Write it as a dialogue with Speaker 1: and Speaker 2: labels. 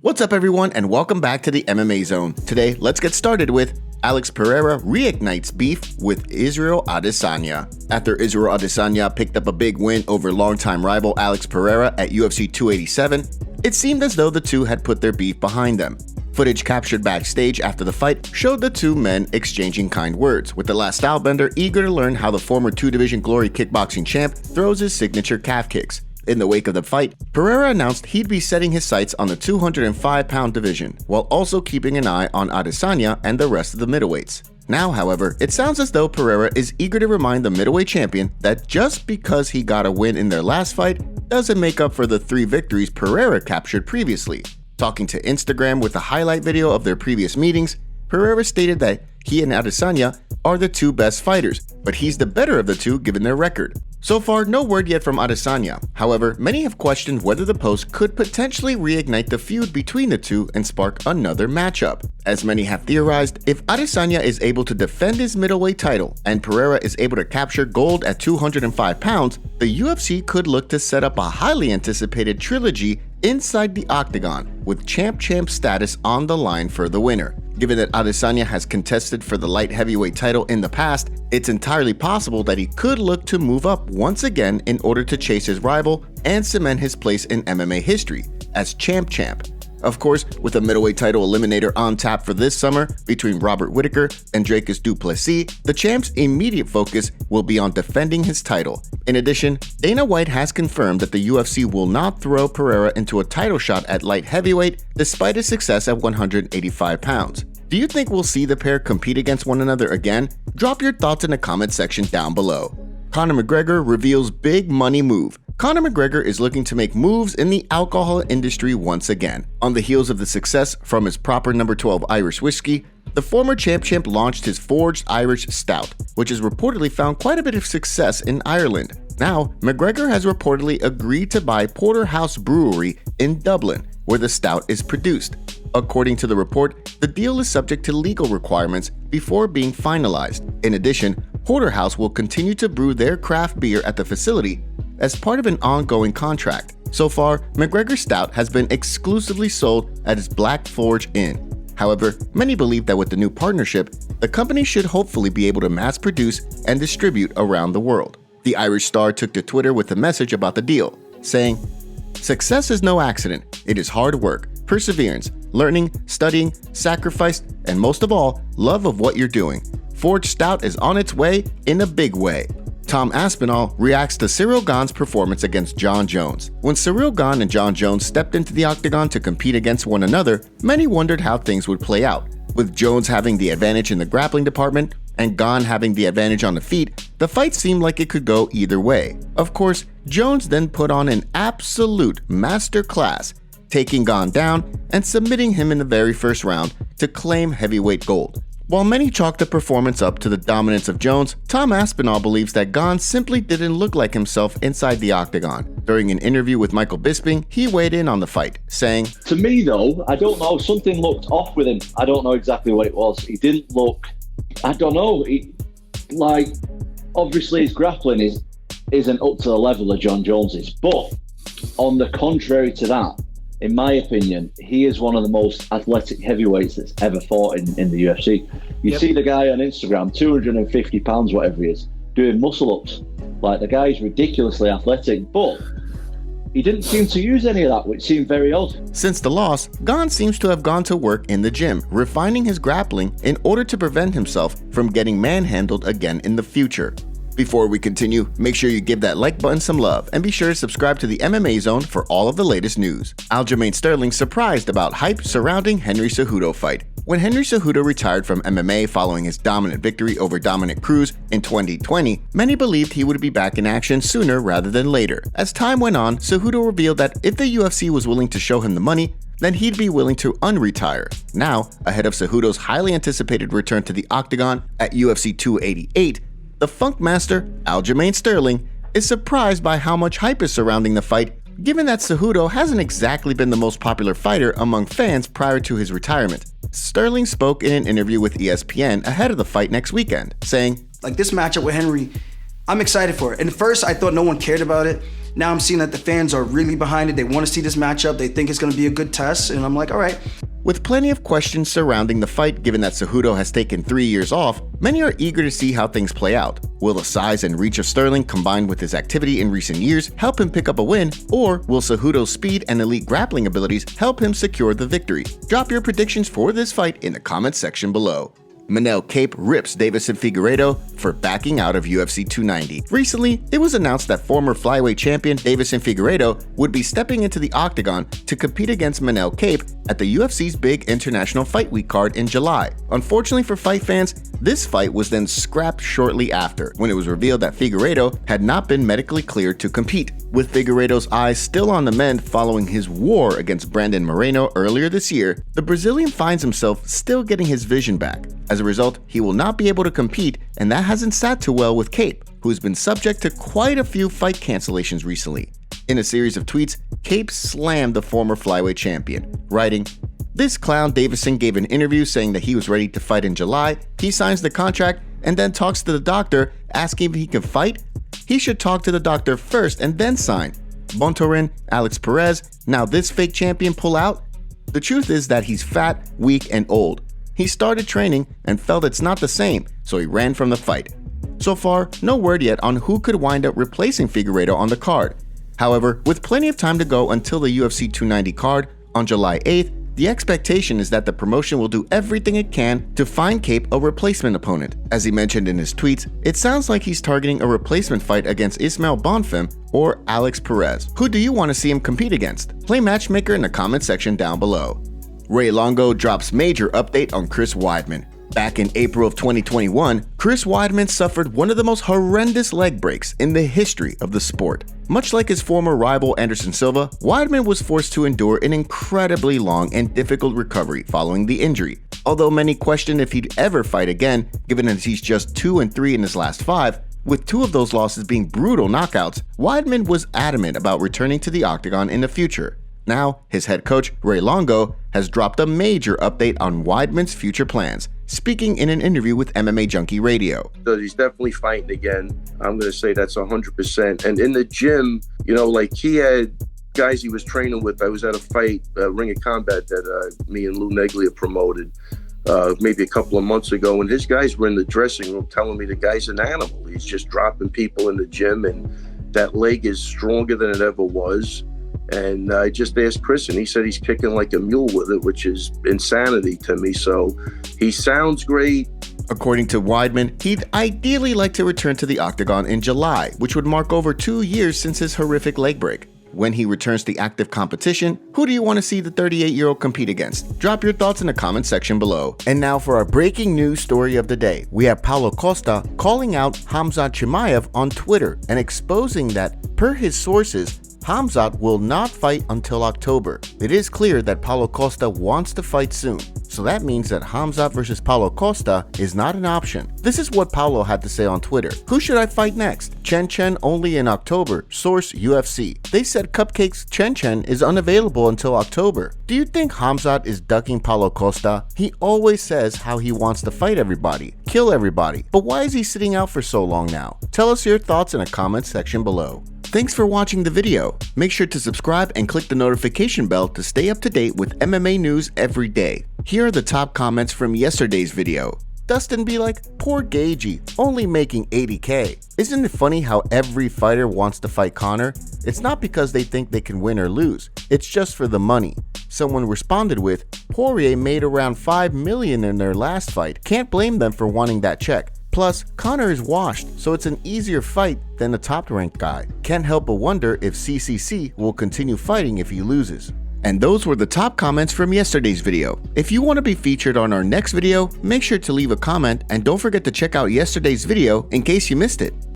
Speaker 1: What's up everyone and welcome back to the MMA Zone. Today, let's get started with Alex Pereira reignites beef with Israel Adesanya. After Israel Adesanya picked up a big win over longtime rival Alex Pereira at UFC 287, it seemed as though the two had put their beef behind them. Footage captured backstage after the fight showed the two men exchanging kind words, with the last stylebender eager to learn how the former two-division Glory kickboxing champ throws his signature calf kicks. In the wake of the fight, Pereira announced he'd be setting his sights on the 205-pound division, while also keeping an eye on Adesanya and the rest of the middleweights. Now, however, it sounds as though Pereira is eager to remind the middleweight champion that just because he got a win in their last fight doesn't make up for the 3 victories Pereira captured previously. Talking to Instagram with a highlight video of their previous meetings, Pereira stated that he and Adesanya are the 2 best fighters, but he's the better of the 2 given their record. So far, no word yet from Adesanya. However, many have questioned whether the post could potentially reignite the feud between the 2 and spark another matchup. As many have theorized, if Adesanya is able to defend his middleweight title and Pereira is able to capture gold at 205 pounds, the UFC could look to set up a highly anticipated trilogy inside the octagon, with champ status on the line for the winner. Given that Adesanya has contested for the light heavyweight title in the past, it's entirely possible that he could look to move up once again in order to chase his rival and cement his place in MMA history as champ. Of course, with a middleweight title eliminator on tap for this summer between Robert Whittaker and Dricus du Plessis, the champ's immediate focus will be on defending his title. In addition, Dana White has confirmed that the UFC will not throw Pereira into a title shot at light heavyweight despite his success at 185 pounds. Do you think we'll see the pair compete against one another again? Drop your thoughts in the comment section down below. Conor McGregor reveals big money move. Conor McGregor is looking to make moves in the alcohol industry once again. On the heels of the success from his proper No. 12 Irish whiskey, the former champ launched his Forged Irish Stout, which has reportedly found quite a bit of success in Ireland. Now, McGregor has reportedly agreed to buy Porterhouse Brewery in Dublin, where the stout is produced. According to the report, the deal is subject to legal requirements before being finalized. In addition, Porterhouse will continue to brew their craft beer at the facility as part of an ongoing contract. So far, McGregor's Stout has been exclusively sold at its Black Forge Inn. However, many believe that with the new partnership, the company should hopefully be able to mass produce and distribute around the world. The Irish star took to Twitter with a message about the deal, saying, "Success is no accident. It is hard work, perseverance, learning, studying, sacrifice, and most of all, love of what you're doing. Forged Stout is on its way in a big way." Tom Aspinall reacts to Ciryl Gane's performance against Jon Jones. When Ciryl Gane and Jon Jones stepped into the octagon to compete against one another, many wondered how things would play out. With Jones having the advantage in the grappling department and Gane having the advantage on the feet, the fight seemed like it could go either way. Of course, Jones then put on an absolute masterclass, taking Gane down and submitting him in the very first round to claim heavyweight gold. While many chalk the performance up to the dominance of Jones, Tom Aspinall believes that Gane simply didn't look like himself inside the octagon. During an interview with Michael Bisping, he weighed in on the fight, saying,
Speaker 2: "To me though, I don't know, something looked off with him. I don't know exactly what it was. He didn't look, I don't know, obviously his grappling isn't up to the level of Jon Jones's, but on the contrary to that, in my opinion, he is one of the most athletic heavyweights that's ever fought in the UFC. You see the guy on Instagram, 250 pounds, whatever he is, doing muscle-ups. Like, the guy's ridiculously athletic, but he didn't seem to use any of that, which seemed very odd."
Speaker 1: Since the loss, Gane seems to have gone to work in the gym, refining his grappling in order to prevent himself from getting manhandled again in the future. Before we continue, make sure you give that like button some love and be sure to subscribe to the MMA Zone for all of the latest news. Aljamain Sterling surprised about hype surrounding Henry Cejudo fight. When Henry Cejudo retired from MMA following his dominant victory over Dominic Cruz in 2020, many believed he would be back in action sooner rather than later. As time went on, Cejudo revealed that if the UFC was willing to show him the money, then he'd be willing to unretire. Now, ahead of Cejudo's highly anticipated return to the octagon at UFC 288, the Funk Master, Aljamain Sterling, is surprised by how much hype is surrounding the fight, given that Cejudo hasn't exactly been the most popular fighter among fans prior to his retirement. Sterling spoke in an interview with ESPN ahead of the fight next weekend, saying,
Speaker 3: "Like, this matchup with Henry, I'm excited for it. And at first, I thought no one cared about it. Now I'm seeing that the fans are really behind it. They want to see this matchup. They think it's going to be a good test. And I'm like, all right.
Speaker 1: With plenty of questions surrounding the fight given that Cejudo has taken 3 years off, many are eager to see how things play out. Will the size and reach of Sterling combined with his activity in recent years help him pick up a win, or will Cejudo's speed and elite grappling abilities help him secure the victory? Drop your predictions for this fight in the comments section below. Manel Kape rips Deiveson Figueiredo for backing out of UFC 290. Recently, it was announced that former flyweight champion Deiveson Figueiredo would be stepping into the octagon to compete against Manel Kape at the UFC's big International Fight Week card in July. Unfortunately for fight fans, this fight was then scrapped shortly after, when it was revealed that Figueiredo had not been medically cleared to compete. With Figueiredo's eyes still on the mend following his war against Brandon Moreno earlier this year, the Brazilian finds himself still getting his vision back. As a result, he will not be able to compete, and that hasn't sat too well with Kape, who's been subject to quite a few fight cancellations recently. In a series of tweets, Kape slammed the former flyweight champion, writing, "This clown Deiveson gave an interview saying that he was ready to fight in July, he signs the contract, and then talks to the doctor asking if he can fight? He should talk to the doctor first and then sign. Bontorin, Alex Perez, now this fake champion pull out? The truth is that he's fat, weak, and old. He started training and felt it's not the same, so he ran from the fight." So far, no word yet on who could wind up replacing Figueiredo on the card. However, with plenty of time to go until the UFC 290 card on July 8th, the expectation is that the promotion will do everything it can to find Kape a replacement opponent. As he mentioned in his tweets, it sounds like he's targeting a replacement fight against Ismael Bonfim or Alex Perez. Who do you want to see him compete against? Play matchmaker in the comment section down below. Ray Longo drops major update on Chris Weidman. Back in April of 2021, Chris Weidman suffered one of the most horrendous leg breaks in the history of the sport. Much like his former rival Anderson Silva, Weidman was forced to endure an incredibly long and difficult recovery following the injury. Although many questioned if he'd ever fight again, given that he's just 2-3 in his last 5, with 2 of those losses being brutal knockouts, Weidman was adamant about returning to the octagon in the future. Now, his head coach, Ray Longo, has dropped a major update on Weidman's future plans, speaking in an interview with MMA Junkie Radio.
Speaker 4: So he's definitely fighting again. I'm going to say that's 100%. And in the gym, you know, like he had guys he was training with. I was at a fight, Ring of Combat, that me and Lou Neglia promoted maybe a couple of months ago. And his guys were in the dressing room telling me the guy's an animal. He's just dropping people in the gym, and that leg is stronger than it ever was. And I just asked Chris, and he said he's kicking like a mule with it, which is insanity to me. So he sounds great.
Speaker 1: According to Weidman, he'd ideally like to return to the octagon in July, which would mark over 2 years since his horrific leg break. When he returns to active competition, who do you want to see the 38-year-old compete against? Drop your thoughts in the comment section below. And now for our breaking news story of the day. We have Paulo Costa calling out Khamzat Chimaev on Twitter and exposing that, per his sources, Khamzat will not fight until October. It is clear that Paulo Costa wants to fight soon, so that means that Khamzat versus Paulo Costa is not an option. This is what Paulo had to say on Twitter. "Who should I fight next? Chen only in October. Source UFC. They said Cupcake's Chen is unavailable until October. Do you think Khamzat is ducking Paulo Costa? He always says how he wants to fight everybody, kill everybody, but why is he sitting out for so long now? Tell us your thoughts in the comment section below. Thanks for watching the video. Make sure to subscribe and click the notification bell to stay up to date with MMA news every day. Here are the top comments from yesterday's video. Dustin be like, "Poor Gagey, only making 80K. Isn't it funny how every fighter wants to fight Conor? It's not because they think they can win or lose. It's just for the money." Someone responded with, "Poirier made around $5 million in their last fight. Can't blame them for wanting that check. Plus, Conor is washed, so it's an easier fight than the top-ranked guy. Can't help but wonder if CCC will continue fighting if he loses." And those were the top comments from yesterday's video. If you want to be featured on our next video, make sure to leave a comment and don't forget to check out yesterday's video in case you missed it.